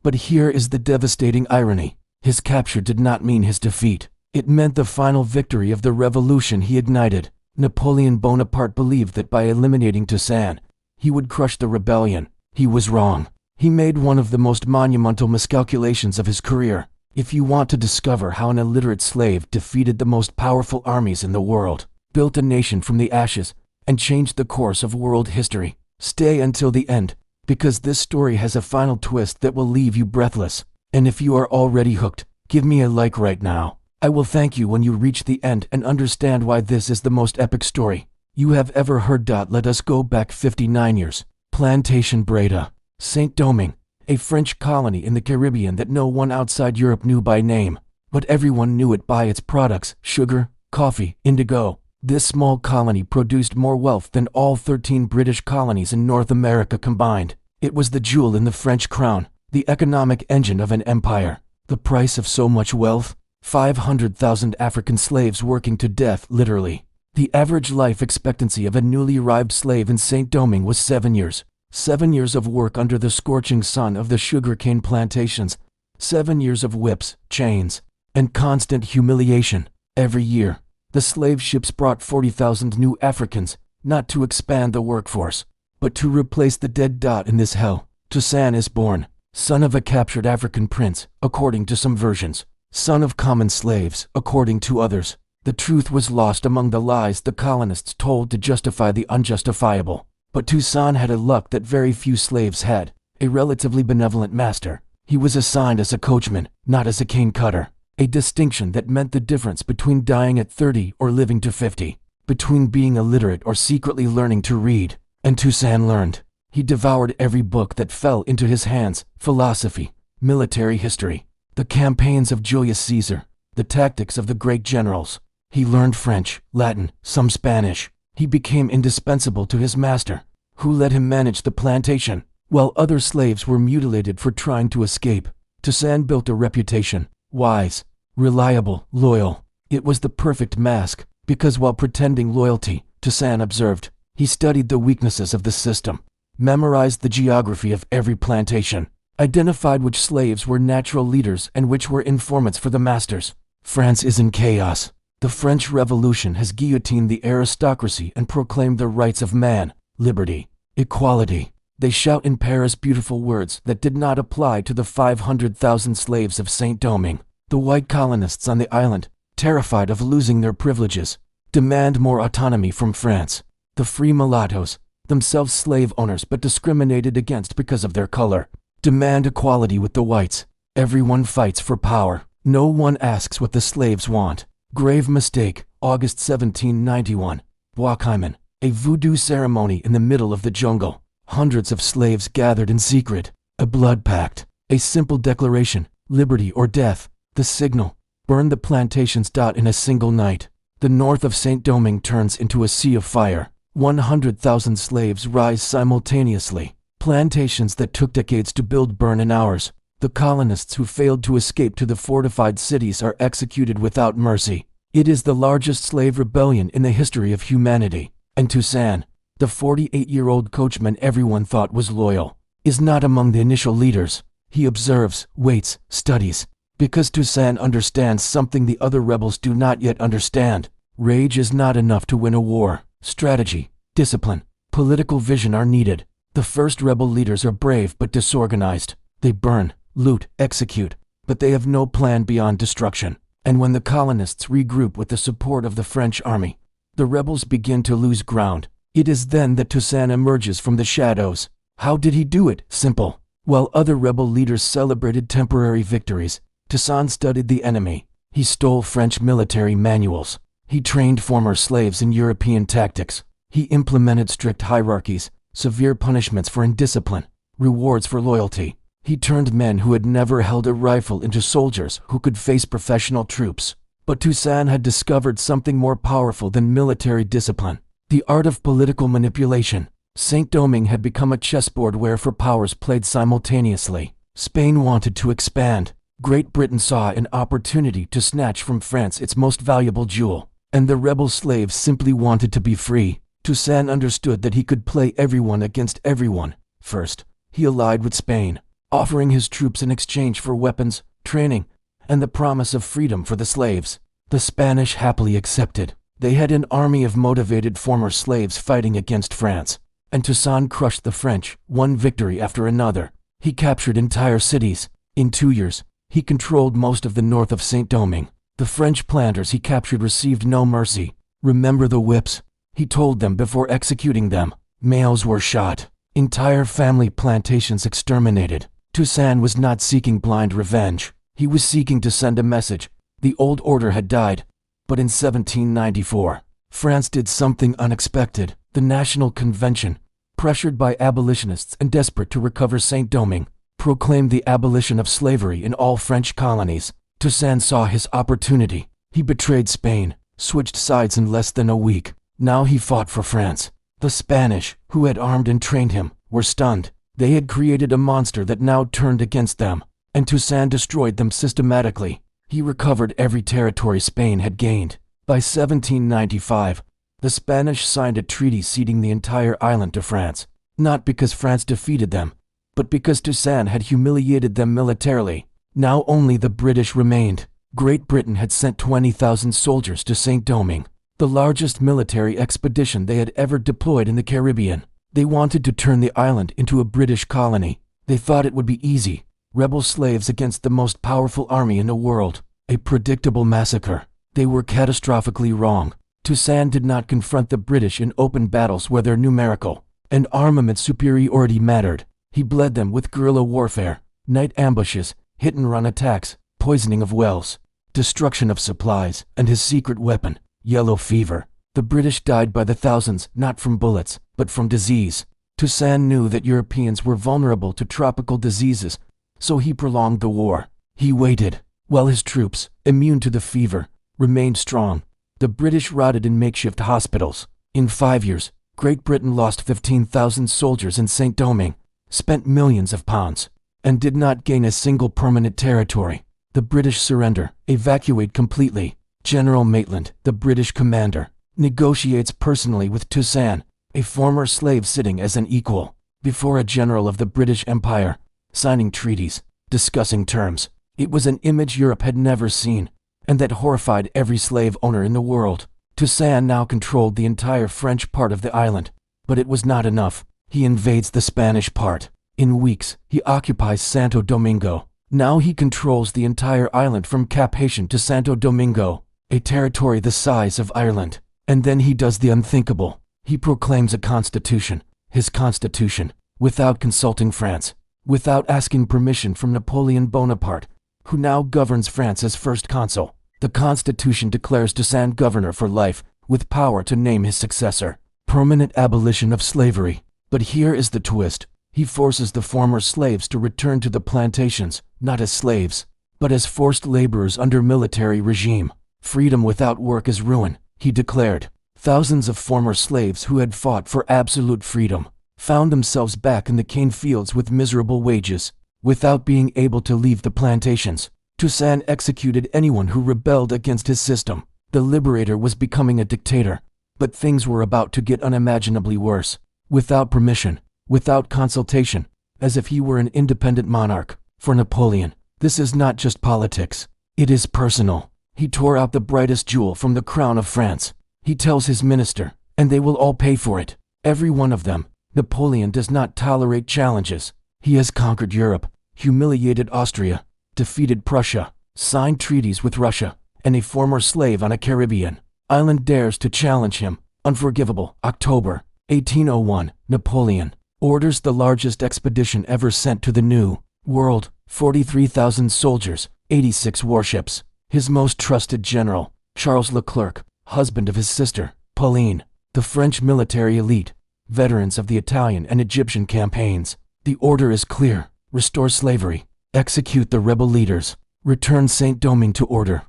But here is the devastating irony. His capture did not mean his defeat. It meant the final victory of the revolution he ignited. Napoleon Bonaparte believed that by eliminating Toussaint, he would crush the rebellion. He was wrong. He made one of the most monumental miscalculations of his career. If you want to discover how an illiterate slave defeated the most powerful armies in the world, built a nation from the ashes, and changed the course of world history, stay until the end, because this story has a final twist that will leave you breathless. And if you are already hooked, give me a like right now. I will thank you when you reach the end and understand why this is the most epic story you have ever heard. Let us go back 59 years. Plantation Breda, Saint-Domingue, a French colony in the Caribbean that no one outside Europe knew by name, but everyone knew it by its products: sugar, coffee, indigo. This small colony produced more wealth than all 13 British colonies in North America combined. It was the jewel in the French crown, the economic engine of an empire. The price of so much wealth? 500,000 African slaves working to death, literally. The average life expectancy of a newly arrived slave in Saint-Domingue was 7 years. 7 years of work under the scorching sun of the sugarcane plantations. 7 years of whips, chains, and constant humiliation. Every year, the slave ships brought 40,000 new Africans, not to expand the workforce, but to replace the dead. In this hell, Toussaint is born, son of a captured African prince, according to some versions, son of common slaves, according to others. The truth was lost among the lies the colonists told to justify the unjustifiable. But Toussaint had a luck that very few slaves had: a relatively benevolent master. He was assigned as a coachman, not as a cane cutter, a distinction that meant the difference between dying at 30 or living to 50, between being illiterate or secretly learning to read. And Toussaint learned. He devoured every book that fell into his hands: philosophy, military history, the campaigns of Julius Caesar, the tactics of the great generals. He learned French, Latin, some Spanish. He became indispensable to his master, who let him manage the plantation, while other slaves were mutilated for trying to escape. Toussaint built a reputation: wise, reliable, loyal. It was the perfect mask, because while pretending loyalty, Toussaint observed. He studied the weaknesses of the system, memorized the geography of every plantation, identified which slaves were natural leaders and which were informants for the masters. France is in chaos. The French Revolution has guillotined the aristocracy and proclaimed the rights of man: liberty, equality. They shout in Paris beautiful words that did not apply to the 500,000 slaves of Saint-Domingue. The white colonists on the island, terrified of losing their privileges, demand more autonomy from France. The free mulattoes, themselves slave owners but discriminated against because of their color, demand equality with the whites. Everyone fights for power. No one asks what the slaves want. Grave mistake. August 1791. Bois-Caiman. A voodoo ceremony in the middle of the jungle. Hundreds of slaves gathered in secret. A blood pact. A simple declaration: liberty or death. The signal: burn the plantations. In a single night, the north of Saint-Domingue turns into a sea of fire. 100,000 slaves rise simultaneously. Plantations that took decades to build burn in hours. The colonists who failed to escape to the fortified cities are executed without mercy. It is the largest slave rebellion in the history of humanity. And Toussaint, the 48-year-old coachman everyone thought was loyal, is not among the initial leaders. He observes, waits, studies, because Toussaint understands something the other rebels do not yet understand. Rage is not enough to win a war. Strategy, discipline, political vision are needed. The first rebel leaders are brave but disorganized. They burn, loot, execute, but they have no plan beyond destruction. And when the colonists regroup with the support of the French army, the rebels begin to lose ground. It is then that Toussaint emerges from the shadows. How did he do it? Simple. While other rebel leaders celebrated temporary victories, Toussaint studied the enemy. He stole French military manuals. He trained former slaves in European tactics. He implemented strict hierarchies, severe punishments for indiscipline, rewards for loyalty. He turned men who had never held a rifle into soldiers who could face professional troops. But Toussaint had discovered something more powerful than military discipline: the art of political manipulation. Saint-Domingue had become a chessboard where four powers played simultaneously. Spain wanted to expand. Great Britain saw an opportunity to snatch from France its most valuable jewel. And the rebel slaves simply wanted to be free. Toussaint understood that he could play everyone against everyone. First, he allied with Spain. offering his troops in exchange for weapons, training, and the promise of freedom for the slaves. The Spanish happily accepted. They had an army of motivated former slaves fighting against France, and Toussaint crushed the French, one victory after another. He captured entire cities. In 2 years, he controlled most of the north of Saint-Domingue. The French planters he captured received no mercy. Remember the whips? He told them before executing them. Males were shot. Entire family plantations exterminated. Toussaint was not seeking blind revenge. He was seeking to send a message. The old order had died. But in 1794, France did something unexpected. The National Convention, pressured by abolitionists and desperate to recover Saint-Domingue, proclaimed the abolition of slavery in all French colonies. Toussaint saw his opportunity. He betrayed Spain, switched sides in less than a week. Now he fought for France. The Spanish, who had armed and trained him, were stunned. They had created a monster that now turned against them, and Toussaint destroyed them systematically. He recovered every territory Spain had gained. By 1795, the Spanish signed a treaty ceding the entire island to France, not because France defeated them, but because Toussaint had humiliated them militarily. Now only the British remained. Great Britain had sent 20,000 soldiers to Saint-Domingue, the largest military expedition they had ever deployed in the Caribbean. They wanted to turn the island into a British colony. They thought it would be easy. Rebel slaves against the most powerful army in the world. A predictable massacre. They were catastrophically wrong. Toussaint did not confront the British in open battles where their numerical and armament superiority mattered. He bled them with guerrilla warfare, night ambushes, hit-and-run attacks, poisoning of wells, destruction of supplies, and his secret weapon, yellow fever. The British died by the thousands, not from bullets, but from disease. Toussaint knew that Europeans were vulnerable to tropical diseases, so he prolonged the war. He waited, while his troops, immune to the fever, remained strong. The British rotted in makeshift hospitals. In 5 years, Great Britain lost 15,000 soldiers in Saint-Domingue, spent millions of pounds, and did not gain a single permanent territory. The British surrender, evacuate completely. General Maitland, the British commander, negotiates personally with Toussaint, a former slave sitting as an equal, before a general of the British Empire, signing treaties, discussing terms. It was an image Europe had never seen, and that horrified every slave owner in the world. Toussaint now controlled the entire French part of the island, but it was not enough. He invades the Spanish part. In weeks, he occupies Santo Domingo. Now he controls the entire island from Cap Haitian to Santo Domingo, a territory the size of Ireland. And then he does the unthinkable. He proclaims a constitution, his constitution, without consulting France, without asking permission from Napoleon Bonaparte, who now governs France as first consul. The Constitution declares Toussaint governor for life, with power to name his successor. Permanent abolition of slavery. But here is the twist. He forces the former slaves to return to the plantations, not as slaves, but as forced laborers under military regime. Freedom without work is ruin, he declared. Thousands of former slaves who had fought for absolute freedom found themselves back in the cane fields with miserable wages, without being able to leave the plantations. Toussaint executed anyone who rebelled against his system. The liberator was becoming a dictator, but things were about to get unimaginably worse. Without permission, without consultation, as if he were an independent monarch. For Napoleon, this is not just politics. It is personal. He tore out the brightest jewel from the crown of France. He tells his minister, and they will all pay for it. Every one of them. Napoleon does not tolerate challenges. He has conquered Europe, humiliated Austria, defeated Prussia, signed treaties with Russia, and a former slave on a Caribbean island dares to challenge him. Unforgivable. October 1801, Napoleon orders the largest expedition ever sent to the New World, 43,000 soldiers, 86 warships. His most trusted general, Charles Leclerc, husband of his sister, Pauline, the French military elite, veterans of the Italian and Egyptian campaigns. The order is clear: restore slavery, execute the rebel leaders, return Saint-Domingue to order.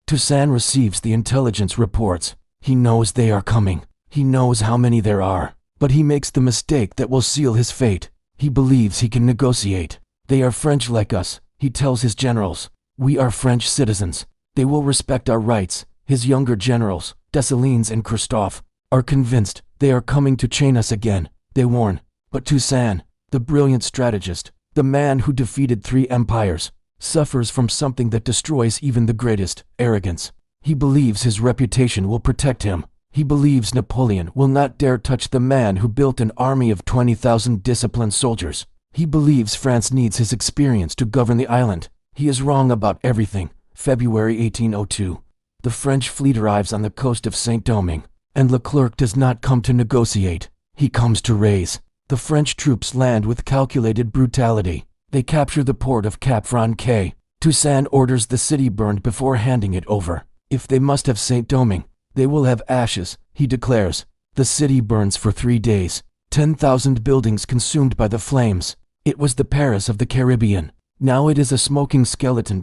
Toussaint receives the intelligence reports. He knows they are coming. He knows how many there are. But he makes the mistake that will seal his fate. He believes he can negotiate. They are French like us, he tells his generals. We are French citizens. They will respect our rights. His younger generals, Dessalines and Christophe, are convinced. They are coming to chain us again. They warn, But Toussaint, the brilliant strategist, the man who defeated 3 empires, suffers from something that destroys even the greatest: arrogance. He believes his reputation will protect him. He believes Napoleon will not dare touch the man who built an army of 20,000 disciplined soldiers. He believes France needs his experience to govern the island. He is wrong about everything. February 1802. The French fleet arrives on the coast of Saint-Domingue, and Leclerc does not come to negotiate. He comes to raise. The French troops land with calculated brutality. They capture the port of Cap Franquet. Toussaint orders the city burned before handing it over. If they must have Saint-Domingue, they will have ashes, he declares. The city burns for 3 days. 10,000 buildings consumed by the flames. It was the Paris of the Caribbean. Now it is a smoking skeleton.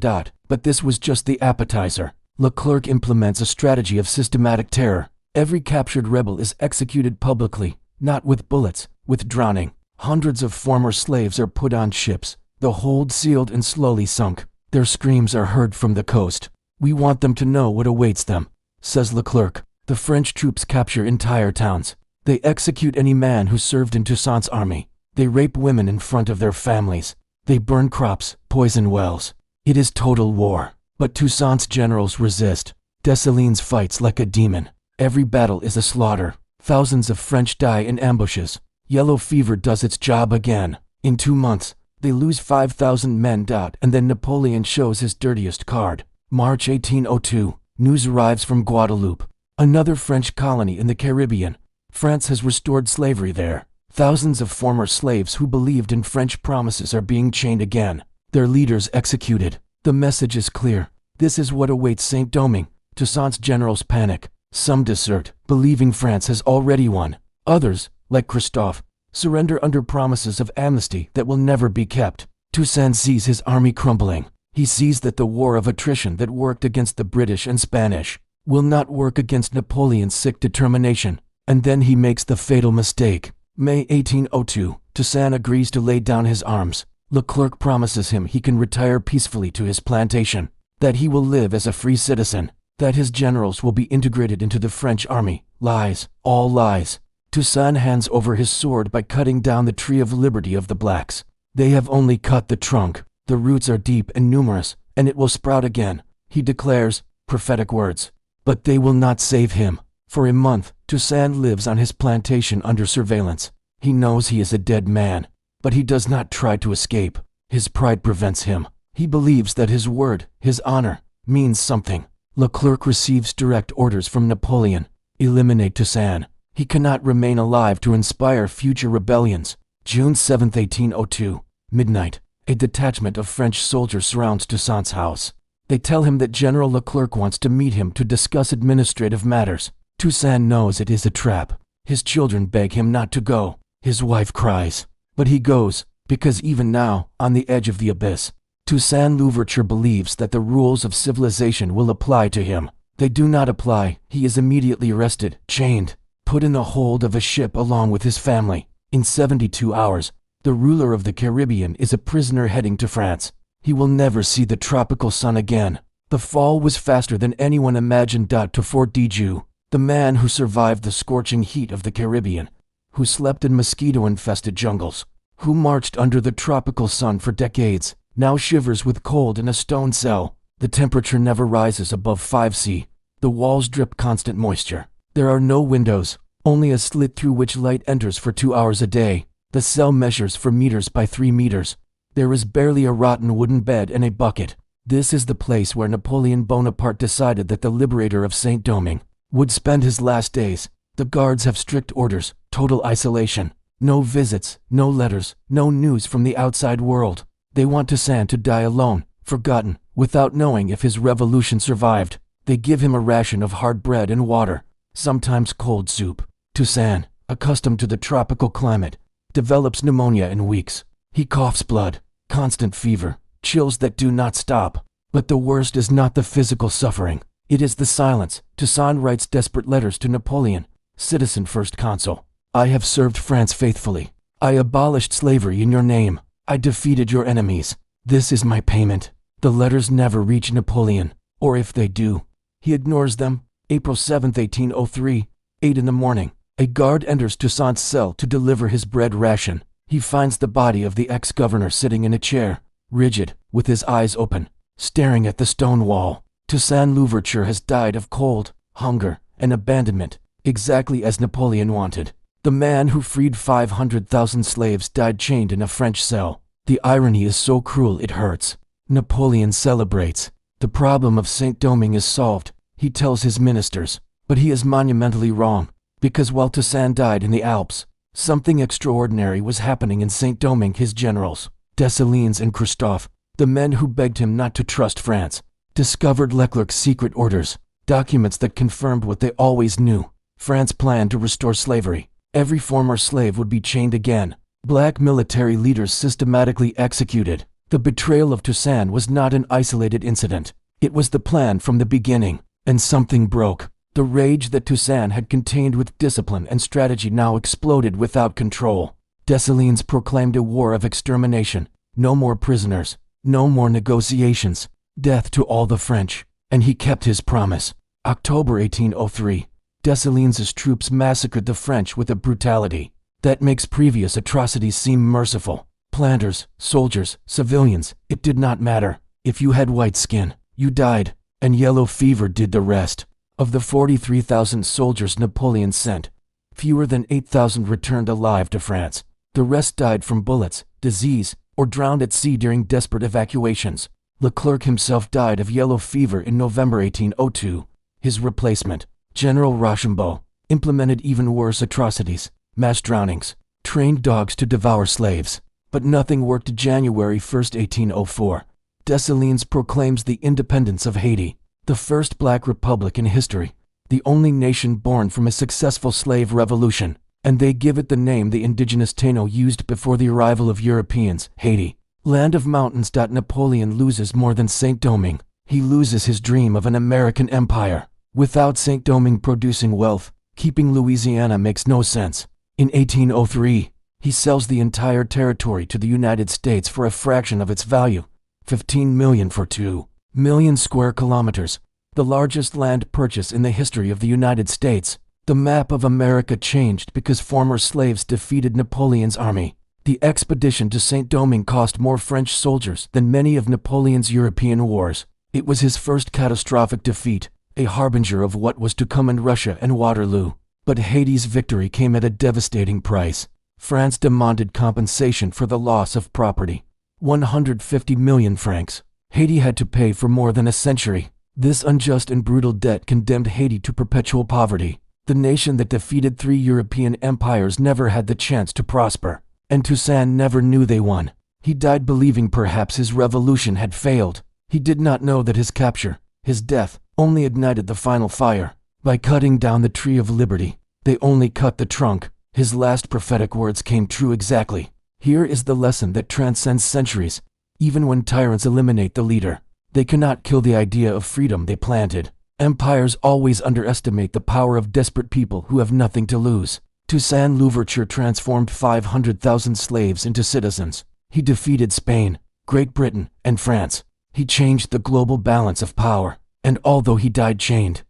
But this was just the appetizer. Leclerc implements a strategy of systematic terror. Every captured rebel is executed publicly, not with bullets, with drowning. Hundreds of former slaves are put on ships, the hold sealed and slowly sunk. Their screams are heard from the coast. We want them to know what awaits them, says Leclerc. The French troops capture entire towns. They execute any man who served in Toussaint's army. They rape women in front of their families. They burn crops, poison wells. It is total war. But Toussaint's generals resist. Dessalines fights like a demon. Every battle is a slaughter. Thousands of French die in ambushes. Yellow fever does its job again. In 2 months, they lose 5,000 men. And then Napoleon shows his dirtiest card. March 1802. News arrives from Guadeloupe, another French colony in the Caribbean. France has restored slavery there. Thousands of former slaves who believed in French promises are being chained again. Their leaders executed. The message is clear. This is what awaits Saint-Domingue. Toussaint's generals panic. Some desert, believing France has already won. Others, like Christophe, surrender under promises of amnesty that will never be kept. Toussaint sees his army crumbling. He sees that the war of attrition that worked against the British and Spanish will not work against Napoleon's sick determination. And then he makes the fatal mistake. May 1802, Toussaint agrees to lay down his arms. Leclerc promises him he can retire peacefully to his plantation, that he will live as a free citizen, that his generals will be integrated into the French army. Lies, all lies. Toussaint hands over his sword by cutting down the tree of liberty of the blacks. They have only cut the trunk. The roots are deep and numerous, and it will sprout again, he declares, prophetic words. But they will not save him. For a month, Toussaint lives on his plantation under surveillance. He knows he is a dead man, but he does not try to escape. His pride prevents him. He believes that his word, his honor, means something. Leclerc receives direct orders from Napoleon. Eliminate Toussaint. He cannot remain alive to inspire future rebellions. June 7, 1802, midnight. A detachment of French soldiers surrounds Toussaint's house. They tell him that General Leclerc wants to meet him to discuss administrative matters. Toussaint knows it is a trap. His children beg him not to go. His wife cries. But he goes, because even now, on the edge of the abyss, Toussaint Louverture believes that the rules of civilization will apply to him. They do not apply. He is immediately arrested, chained, put in the hold of a ship along with his family. In 72 hours, the ruler of the Caribbean is a prisoner heading to France. He will never see the tropical sun again. The fall was faster than anyone imagined. To Fort Dieu, the man who survived the scorching heat of the Caribbean, who slept in mosquito-infested jungles, who marched under the tropical sun for decades, now shivers with cold in a stone cell. The temperature never rises above 5°C. The walls drip constant moisture. There are no windows, only a slit through which light enters for 2 hours a day. The cell measures 4 meters by 3 meters. There is barely a rotten wooden bed and a bucket. This is the place where Napoleon Bonaparte decided that the liberator of Saint-Domingue would spend his last days. The guards have strict orders, total isolation. No visits, no letters, no news from the outside world. They want Toussaint to die alone, forgotten, without knowing if his revolution survived. They give him a ration of hard bread and water, sometimes cold soup. Toussaint, accustomed to the tropical climate, develops pneumonia in weeks. He coughs blood, constant fever, chills that do not stop. But the worst is not the physical suffering. It is the silence. Toussaint writes desperate letters to Napoleon, Citizen First Consul. I have served France faithfully. I abolished slavery in your name. I defeated your enemies. This is my payment. The letters never reach Napoleon, or if they do, he ignores them. April 7, 1803, 8 in the morning. A guard enters Toussaint's cell to deliver his bread ration. He finds the body of the ex-governor sitting in a chair, rigid, with his eyes open, staring at the stone wall. Toussaint Louverture has died of cold, hunger, and abandonment, exactly as Napoleon wanted. The man who freed 500,000 slaves died chained in a French cell. The irony is so cruel it hurts. Napoleon celebrates. The problem of Saint-Domingue is solved, he tells his ministers. But he is monumentally wrong, because while Toussaint died in the Alps, something extraordinary was happening in Saint-Domingue. His generals, Dessalines and Christophe, the men who begged him not to trust France, discovered Leclerc's secret orders, documents that confirmed what they always knew. France planned to restore slavery. Every former slave would be chained again. Black military leaders systematically executed. The betrayal of Toussaint was not an isolated incident. It was the plan from the beginning, and something broke. The rage that Toussaint had contained with discipline and strategy now exploded without control. Dessalines proclaimed a war of extermination. No more prisoners, no more negotiations, death to all the French. And he kept his promise. October 1803. Dessalines' troops massacred the French with a brutality that makes previous atrocities seem merciful. Planters, soldiers, civilians, it did not matter. If you had white skin, you died, and yellow fever did the rest. Of the 43,000 soldiers Napoleon sent, fewer than 8,000 returned alive to France. The rest died from bullets, disease, or drowned at sea during desperate evacuations. Leclerc himself died of yellow fever in November 1802. His replacement, General Rochambeau, implemented even worse atrocities, mass drownings, trained dogs to devour slaves. But nothing worked. January 1, 1804. Dessalines proclaims the independence of Haiti, the first black republic in history, the only nation born from a successful slave revolution, and they give it the name the indigenous Taino used before the arrival of Europeans, Haiti. Land of mountains. Napoleon loses more than Saint-Domingue. He loses his dream of an American empire. Without Saint-Domingue producing wealth, keeping Louisiana makes no sense. In 1803, he sells the entire territory to the United States for a fraction of its value, $15 million for 2 million square kilometers, the largest land purchase in the history of the United States. The map of America changed because former slaves defeated Napoleon's army. The expedition to Saint-Domingue cost more French soldiers than many of Napoleon's European wars. It was his first catastrophic defeat, a harbinger of what was to come in Russia and Waterloo. But Haiti's victory came at a devastating price. France demanded compensation for the loss of property. 150 million francs. Haiti had to pay for more than a century. This unjust and brutal debt condemned Haiti to perpetual poverty. The nation that defeated 3 European empires never had the chance to prosper. And Toussaint never knew they won. He died believing perhaps his revolution had failed. He did not know that his capture, his death, only ignited the final fire. By cutting down the tree of liberty, they only cut the trunk. His last prophetic words came true exactly. Here is the lesson that transcends centuries. Even when tyrants eliminate the leader, they cannot kill the idea of freedom they planted. Empires always underestimate the power of desperate people who have nothing to lose. Toussaint Louverture transformed 500,000 slaves into citizens. He defeated Spain, Great Britain, and France. He changed the global balance of power. And although he died chained,